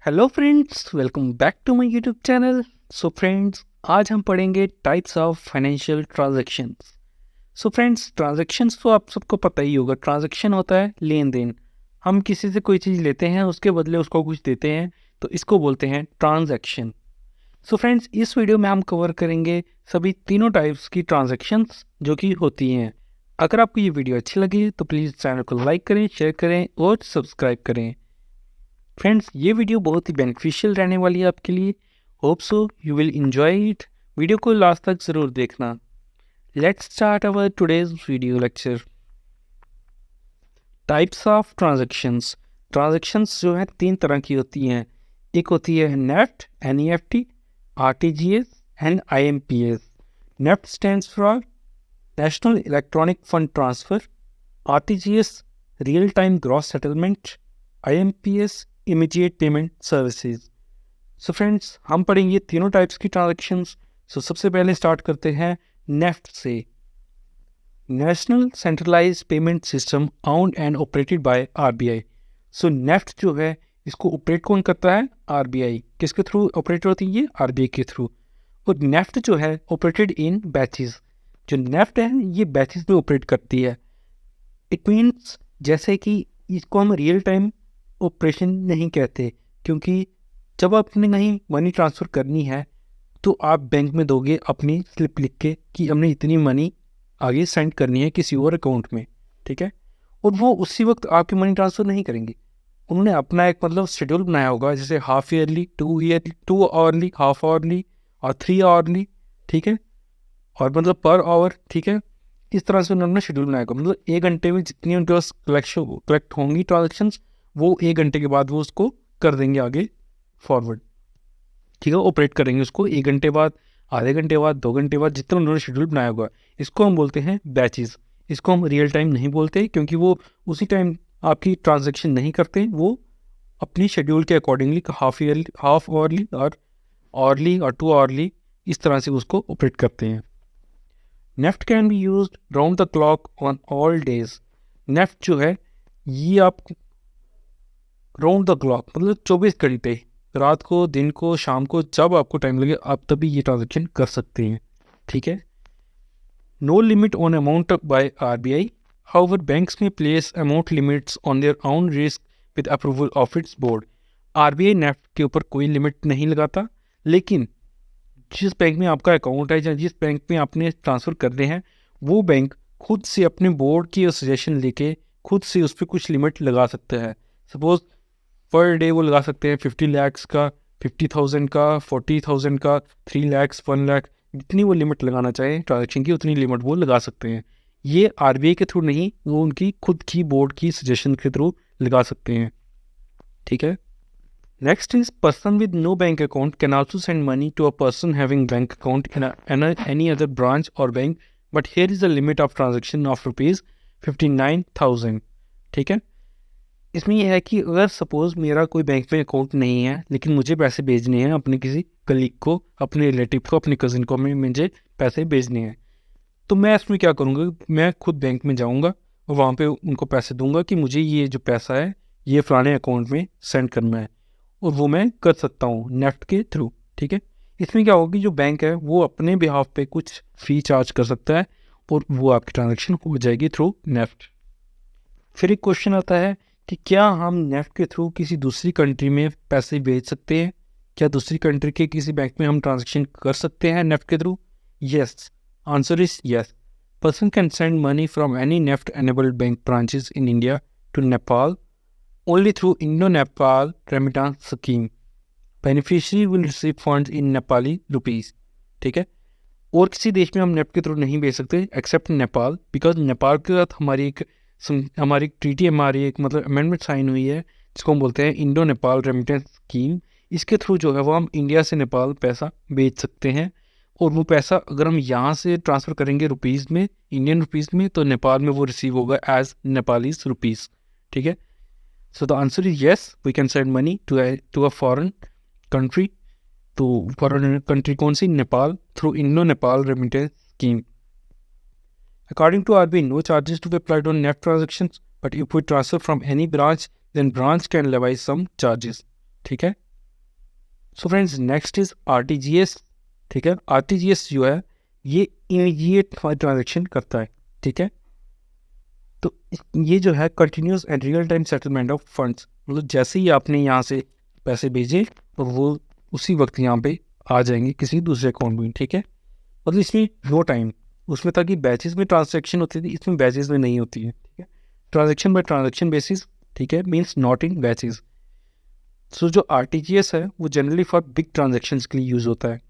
Hello friends, welcome back to my YouTube channel. So friends, आज हम पढ़ेंगे types of financial transactions. So friends, transactions तो आप सबको पता ही होगा। ट्रांजैक्शन होता है लेन देन। हम किसी से कोई चीज़ लेते हैं, उसके बदले उसको कुछ देते हैं, तो इसको बोलते हैं ट्रांजैक्शन। सो फ्रेंड्स, इस वीडियो में हम कवर करेंगे सभी तीनों टाइप्स की ट्रांजैक्शंस जो कि होती हैं। अगर आपको ये वीडियो अच्छी लगी तो प्लीज़ चैनल को लाइक करें, शेयर करें और सब्सक्राइब करें। फ्रेंड्स, ये वीडियो बहुत ही बेनिफिशियल रहने वाली है आपके लिए। Hope so you will enjoy it. Video को लास्ट तक ज़रूर देखना। Let's start our today's video lecture. Types of transactions. Transactions जो है तीन तरह की होती हैं। एक होती है NEFT, NEFT, RTGS and IMPS. NEFT stands for national electronic fund transfer, RTGS real time gross settlement, IMPS immediate payment services. So friends, हम पढ़ेंगे तीनों टाइप्स की ट्रांजैक्शंस। सो सबसे पहले स्टार्ट करते हैं नेफ्ट से। National centralize payment system owned and operated by RBI. So NEFT जो है, इसको ऑपरेट कौन करता है? आरबीआई। किसके थ्रू ऑपरेट होती है ये? आरबीआई के थ्रू। और नेफ्ट जो है ऑपरेटेड इन बैचेस। जो नेफ्ट है ये बैचेस में ऑपरेट करती है। इट मीन्स जैसे कि इसको हम रियल टाइम ऑपरेशन नहीं कहते, क्योंकि जब आपने कहीं मनी ट्रांसफ़र करनी है तो आप बैंक में दोगे अपनी स्लिप लिख के कि हमने इतनी मनी आगे सेंड करनी है किसी और अकाउंट में, ठीक है। और वो उसी वक्त आपकी मनी ट्रांसफ़र नहीं करेंगे। उन्होंने अपना एक शेड्यूल बनाया होगा, जैसे half yearly, 2 yearly, 2 hourly, half hourly और 3 आवरली, ठीक है। और पर आवर, ठीक है। इस तरह से उन्होंने शेड्यूल बनाया होगा। 1 घंटे में जितनी उनके पास कलेक्ट होंगी ट्रांजेक्शन्स, वो 1 घंटे के बाद वो उसको कर देंगे आगे फॉरवर्ड, ठीक है। ऑपरेट करेंगे उसको 1 घंटे बाद, आधे घंटे बाद, 2 घंटे बाद, जितना उन्होंने शेड्यूल बनाया होगा। इसको हम बोलते हैं बैचेस। इसको हम रियल टाइम नहीं बोलते, क्योंकि वो उसी टाइम आपकी ट्रांजेक्शन नहीं करते। वो अपनी शेड्यूल के accordingly half yearly, half hourly और आवरली और 2 आवरली, इस तरह से उसको ऑपरेट करते हैं। NEFT can be use round the clock on all days. NEFT जो है ये आप राउंड द क्लॉक 24 घड़ी पे, रात को, दिन को, शाम को, जब आपको टाइम लगे आप तभी ये ट्रांजेक्शन कर सकते हैं, ठीक है। No limit on amount by RBI. However banks में place amount limits on their own risk with approval of its board. RBI NEFT के ऊपर कोई लिमिट नहीं लगाता, लेकिन जिस बैंक में आपका अकाउंट है या जिस बैंक में आपने ट्रांसफ़र करने हैं, वो बैंक खुद से अपने बोर्ड की सजेशन लेके खुद से उस पर कुछ लिमिट लगा सकता है। सपोज पर डे वो लगा सकते हैं 50 लाख का, 50,000 का, 40,000 का, 3 लाख, 1 लाख, जितनी वो लिमिट लगाना चाहें ट्रांजेक्शन की, उतनी लिमिट वो लगा सकते हैं। ये आरबीआई के थ्रू नहीं, वो उनकी खुद की बोर्ड की सजेशन के थ्रू लगा सकते हैं, ठीक है। Next is person with no bank account can also send money to a person having bank account in any other branch or bank, but here is the limit of transaction of rupees 59,000, ठीक है। इसमें यह है कि अगर suppose मेरा कोई bank में अकाउंट नहीं है, लेकिन मुझे पैसे भेजने हैं अपने किसी कलीग को, अपने रिलेटिव को, अपने कज़न को मुझे पैसे भेजने हैं, तो मैं इसमें क्या करूँगा? मैं खुद बैंक में जाऊँगा और वहाँ पे उनको पैसे दूंगा कि मुझे ये जो पैसा है ये फलाने अकाउंट में सेंड करना है, और वो मैं कर सकता हूँ नेफ्ट के थ्रू, ठीक है। इसमें क्या होगा कि जो बैंक है वो अपने बिहाफ पे कुछ फ़ी चार्ज कर सकता है और वो आपकी ट्रांजैक्शन हो जाएगी थ्रू नेफ्ट। फिर एक क्वेश्चन आता है कि क्या हम नेफ्ट के थ्रू किसी दूसरी कंट्री में पैसे भेज सकते हैं? क्या दूसरी कंट्री के किसी बैंक में हम ट्रांजैक्शन कर सकते हैं नेफ्ट के through? Yes, answer is yes. Person can send money from any NEFT-enabled bank branches in India to Nepal only through Indo-Nepal Remittance Scheme. Beneficiary will receive funds in Nepali rupees, ठीक है। और किसी देश में हम NEFT के through नहीं भेज सकते एक्सेप्ट नेपाल, बिकॉज नेपाल के साथ हमारी एक ट्रीटी, हमारी एक अमेंडमेंट साइन हुई है, जिसको हम बोलते हैं इंडो नेपाल रेमिटेंस स्कीम। इसके थ्रू जो है वो हम इंडिया से नेपाल पैसा भेज सकते हैं, और वो पैसा अगर हम यहाँ से ट्रांसफ़र करेंगे रुपीज़ में, इंडियन रुपीज़ में, तो नेपाल में वो रिसीव होगा एज नेपालीज रुपीज़, ठीक है। So the answer is yes, we can send money to a foreign country. तो फॉरेन कंट्री कौन सी? Nepal, through Indo Nepal remittance scheme. According to RBI, no charges to be applied on NEFT transactions, but if we transfer from any branch, then branch can levy some charges, ठीक है। So friends next is RTGS. ठीक है, RTGS जो है ये immediate transaction करता है। ठीक है, तो ये जो है continuous and real time settlement of funds, मतलब जैसे ही आपने यहाँ से पैसे भेजे तो वो उसी वक्त यहाँ पे आ जाएंगे किसी दूसरे अकाउंट में। ठीक है, मतलब इसमें नो टाइम, उसमें था कि बैचेस में ट्रांजैक्शन होती थी, इसमें बैचेस में नहीं होती है। ठीक है, ट्रांजैक्शन बाय ट्रांजैक्शन बेसिस। ठीक है, मीन्स नॉट इन बैचेस। सो जो आरटीजीएस है वो जनरली फॉर बिग ट्रांजैक्शंस के लिए यूज होता है।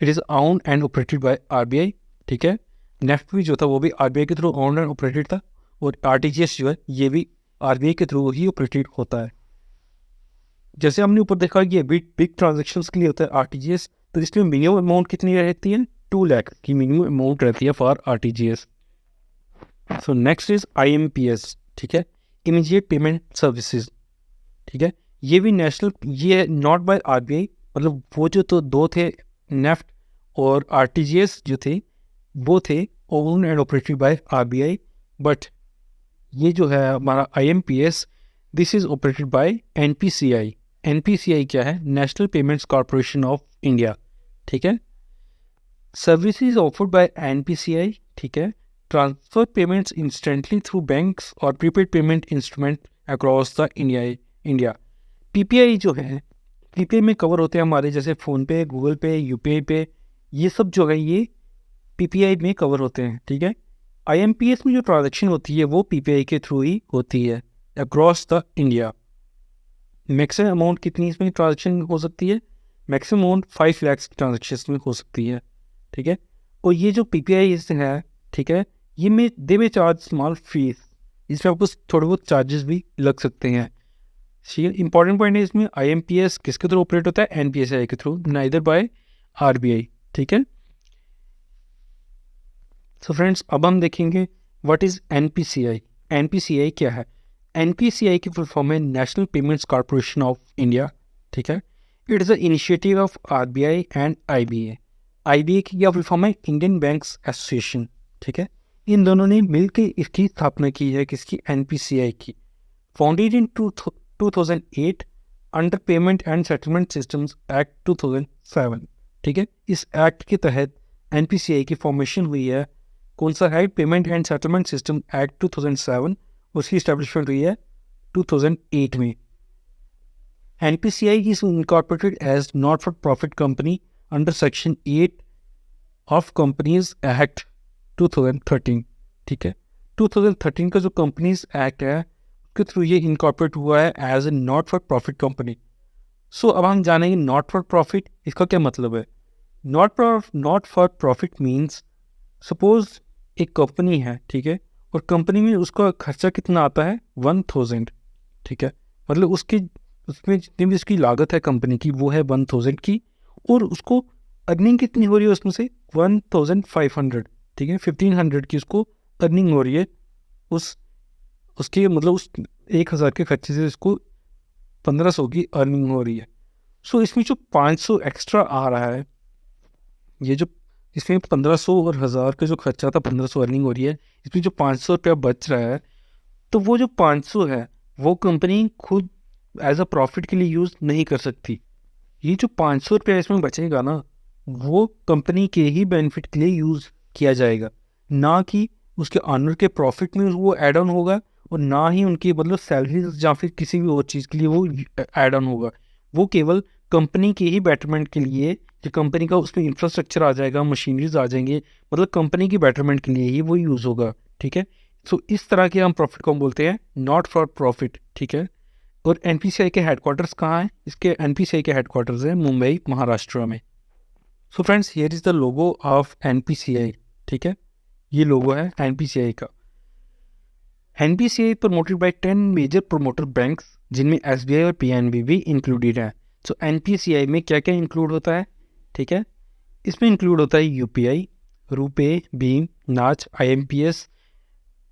It is owned and operated by RBI. ठीक है, नेफ्ट भी जो था वो भी आरबीआई के थ्रू ओन्ड एंड ऑपरेटेड था, और आरटीजीएस जो है ये भी आरबीआई के थ्रू ही ऑपरेटेड होता है। जैसे हमने ऊपर देखा कि ये बिग ट्रांजैक्शंस के लिए होता है आरटीजीएस, तो इसमें मिनिमम अमाउंट कितनी रहती है? 2 लाख की मिनिमम अमाउंट रहती है for RTGS. So next is IMPS. ठीक है, इमीडिएट पेमेंट सर्विसेज। ठीक है, ये भी नेशनल, ये नॉट बाय आरबीआई, मतलब वो जो तो दो थे नेफ्ट और आरटीजीएस जो थे वो थे own and operated by RBI, but ये जो है हमारा IMPS, this is operated by NPCI. NPCI क्या है? National Payments Corporation of India. ठीक है, सर्विसेज ऑफर्ड बाय एनपीसीआई। ठीक है, transfer payments instantly through banks और prepaid payment instrument across the India. PPI जो है, पीपीआई में कवर होते हैं हमारे जैसे फ़ोनपे, गूगल पे, यूपीआई पे, ये सब जो है ये पीपीआई में कवर होते हैं। ठीक है, आईएमपीएस में जो ट्रांजैक्शन होती है वो पीपीआई के थ्रू ही होती है across the India. Maximum amount कितनी इसमें ट्रांजैक्शन हो सकती है? मैक्सिमम अमाउंट 5 लाख ट्रांजैक्शन में हो सकती है। ठीक है, और ये जो पीपीआई है, ठीक है, ये में दे में चार्ज स्मॉल फीस, इसमें आपको थोड़े बहुत चार्जेस भी लग सकते हैं। ठीक है, इंपॉर्टेंट पॉइंट है इसमें आईएमपीएस किसके थ्रू ऑपरेट होता है? एनपीसीआई के थ्रू, नाइदर बाय आरबीआई। ठीक है, सो फ्रेंड्स अब हम देखेंगे व्हाट इज एनपीसीआई। एनपीसीआई क्या है? एनपीसीआई की फुल फॉर्म है National Payments Corporation of India. ठीक है, it is a initiative of RBI and IBA. IBA की क्या फुल फॉर्म है? Indian banks association. ठीक है, इन दोनों ने मिलकर इसकी स्थापना की है, किसकी? एनपीसीआई की। Founded in 2008 under payment and settlement systems act 2007। ठीक है, इस एक्ट के तहत एनपीसीआई की फॉर्मेशन हुई है। कौन सा है? Payment and settlement system act 2007, उसकी स्टैब्लिशमेंट हुई है 2008 में। NPCI is incorporated as not for profit company under section 8 of companies act 2013। ठीक है, 2013 का जो कंपनीज एक्ट है के थ्रू ये इनकॉर्पोरेट हुआ है as a not for profit company. So अब हम जानेंगे नॉट फॉर प्रॉफिट, इसका क्या मतलब है? Not for profit means suppose एक कंपनी है, ठीक है, और कंपनी में उसका खर्चा कितना आता है? 1000। ठीक है, मतलब उसमें जितनी भी उसकी लागत है कंपनी की वो है 1000 की, और उसको अर्निंग कितनी हो रही है उसमें से? 1500। ठीक है, 1500 की उसको अर्निंग हो रही है, उसके मतलब उस 1000 के खर्चे से इसको 1500 की अर्निंग हो रही है। सो इसमें जो 500 एक्स्ट्रा आ रहा है, ये जो इसमें 1500 और 1000 का जो खर्चा था, 1500 अर्निंग हो रही है, इसमें जो 500 रुपया बच रहा है, तो वो जो 500 है वो कंपनी खुद एज अ प्रॉफिट के लिए यूज़ नहीं कर सकती। ये जो 500 रुपया इसमें बचेगा ना, वो कंपनी के ही बेनिफिट के लिए यूज़ किया जाएगा, ना कि उसके ऑनर के प्रॉफिट में वो ऐड ऑन होगा, और ना ही उनकी मतलब सैलरीज या फिर किसी भी और चीज़ के लिए वो ऐड ऑन होगा। वो केवल कंपनी के ही बेटरमेंट के लिए, जो कंपनी का उसमें इंफ्रास्ट्रक्चर आ जाएगा, मशीनरीज आ जाएंगे, मतलब कंपनी की बेटरमेंट के लिए ही वो यूज़ होगा। ठीक है, सो इस तरह के हम प्रॉफिट को हम बोलते हैं नॉट फॉर प्रॉफिट। ठीक है, और एनपीसीआई के हेडक्वार्टर्स कहाँ हैं? इसके एनपीसीआई के हेडक्वार्टर्स हैं मुंबई, महाराष्ट्र में। So friends here is the logo of NPCI. ठीक है, ये लोगो है एनपीसीआई का। NPCI promoted by 10 major promoter banks, जिनमें एसबीआई और पीएनबी भी इंक्लूडेड है। सो एनपीसीआई में क्या क्या इंक्लूड होता है? ठीक है, इसमें इंक्लूड होता है यूपीआई, रुपे, भीम, नाच, IMPS,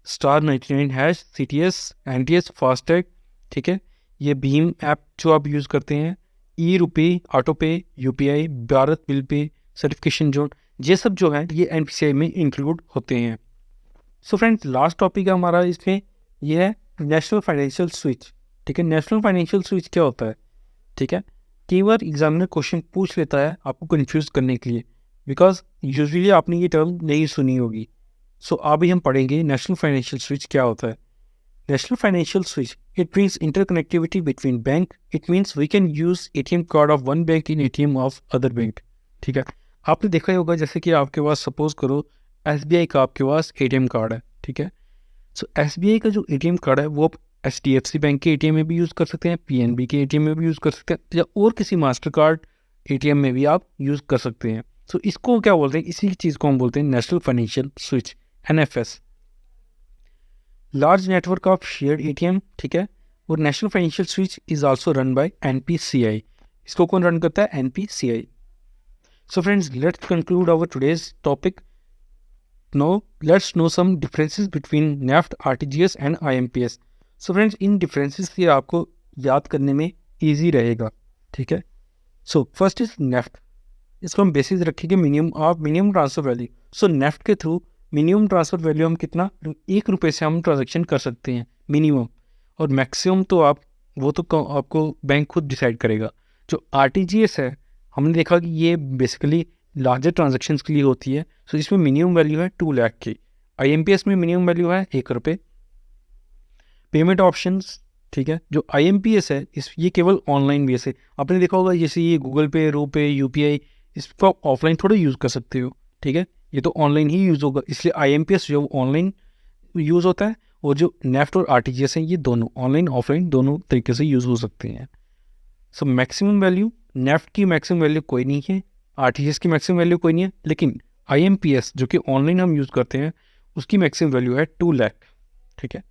star 99 hash, CTS, NTS, FASTag. ठीक है, ये भीम ऐप जो आप यूज़ करते हैं, ई रुपे, ऑटो पे, UPI, Bharat bill pay, certification zone, ये सब जो है ये एनपीसीआई में इंक्लूड होते हैं। सो फ्रेंड्स लास्ट टॉपिक है हमारा इसमें, ये है नेशनल फाइनेंशियल स्विच। ठीक है, नेशनल फाइनेंशियल स्विच क्या होता है? ठीक है, कई बार एग्जामिनर क्वेश्चन पूछ लेता है आपको कंफ्यूज करने के लिए, बिकॉज यूजुअली आपने ये टर्म नहीं सुनी होगी। सो अभी हम पढ़ेंगे नेशनल फाइनेंशियल स्विच क्या होता है। National Financial Switch, it brings interconnectivity between bank. It means we can use ATM card of one bank in ATM of other bank. ठीक है, आपने देखा ही होगा जैसे कि आपके पास सपोज करो SBI का आपके पास ATM कार्ड है। ठीक है, सो SBI का जो ATM कार्ड है वो आप HDFC बैंक के ATM में भी यूज़ कर सकते हैं, PNB के ATM में भी यूज़ कर सकते हैं, या और किसी मास्टर कार्ड ATM में भी आप यूज़ कर सकते हैं। सो इसको क्या बोलते हैं, इसी चीज़ को हम बोलते हैं national financial switch, NFS, large network of shared ATM। ठीक है, और national financial switch is also run by NPCI। इसको कौन रन करता है, NPCI। So friends, let's conclude our today's topic. Now let's know some differences between NEFT, RTGS and IMPS। So friends, इन differences से आपको याद करने में ईजी रहेगा। ठीक है, सो फर्स्ट इज नेफ्ट। इसको हम बेसिस रखेंगे मिनिमम ट्रांसफर वैल्यू। सो नेफ्ट के थ्रू मिनिमम ट्रांसफ़र वैल्यू हम कितना, 1 रुपये से हम ट्रांजेक्शन कर सकते हैं मिनिमम, और मैक्सिमम तो आपको बैंक खुद डिसाइड करेगा। जो RTGS है, हमने देखा कि ये बेसिकली लार्जर ट्रांजेक्शन्स के लिए होती है। सो इसमें मिनिमम वैल्यू है 2 लाख की। IMPS में मिनिमम वैल्यू है 1 रुपये। पेमेंट ऑप्शंस, ठीक है, जो IMPS है ये केवल ऑनलाइन बेस है। आपने देखा होगा जैसे ये गूगल पे, रूपे, UPI, इसको आप ऑफलाइन थोड़ा यूज़ कर सकते हो। ठीक है, ये तो ऑनलाइन ही यूज़ होगा, इसलिए IMPS जो ऑनलाइन यूज़ होता है, और जो नेफ्ट और RTGS हैं ये दोनों ऑनलाइन ऑफलाइन दोनों तरीके से यूज़ हो सकते हैं। सो मैक्सिमम वैल्यू, नेफ्ट की मैक्सिमम वैल्यू कोई नहीं है, RTGS की मैक्सिमम वैल्यू कोई नहीं है, लेकिन IMPS जो कि ऑनलाइन हम यूज़ करते हैं उसकी मैक्सिमम वैल्यू है 2 लाख। ठीक है,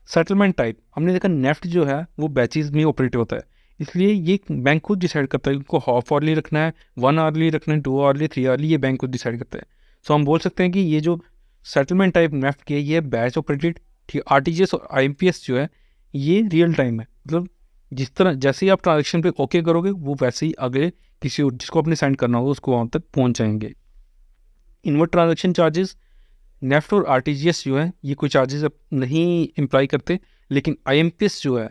सेटलमेंट टाइप, हमने देखा नेफ्ट जो है वो बैचेस में ऑपरेट होता है, इसलिए ये बैंक खुद डिसाइड करता है उनको हाफ आवरली रखना है, 1 आवरली रखना है, 2 आवरली, 3 आवरली, ये बैंक खुद डिसाइड करता है। सो हम बोल सकते हैं कि ये जो सेटलमेंट टाइप नेफ्ट की है ये बैच ऑपरेटेड। ठीक है, RTGS और IMPS जो है ये रियल टाइम है, मतलब जिस तरह जैसे ही आप ट्रांजेक्शन पे ओके करोगे वो वैसे ही आगे किसी और जिसको आपने सेंड करना होगा उसको वहाँ तक पहुँच जाएंगे। इनवर्ट ट्रांजेक्शन चार्जेस, नेफ्ट और RTGS जो है ये कोई चार्जेस नहीं इम्प्लाई करते, लेकिन IMPS जो है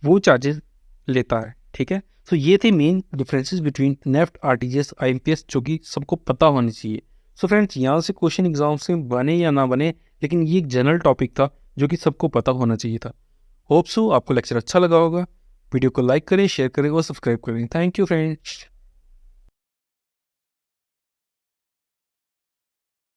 वो चार्जेस लेता है। ठीक है, तो ये थे main differences between NEFT, RTGS, IMPS, जो कि सबको पता होनी चाहिए। सो फ्रेंड्स, यहाँ से क्वेश्चन एग्जाम से बने या ना बने, लेकिन ये एक जनरल टॉपिक था जो कि सबको पता होना चाहिए था। होप सो आपको लेक्चर अच्छा लगा होगा। वीडियो को लाइक करें, शेयर करें और सब्सक्राइब करें। Thank you friends.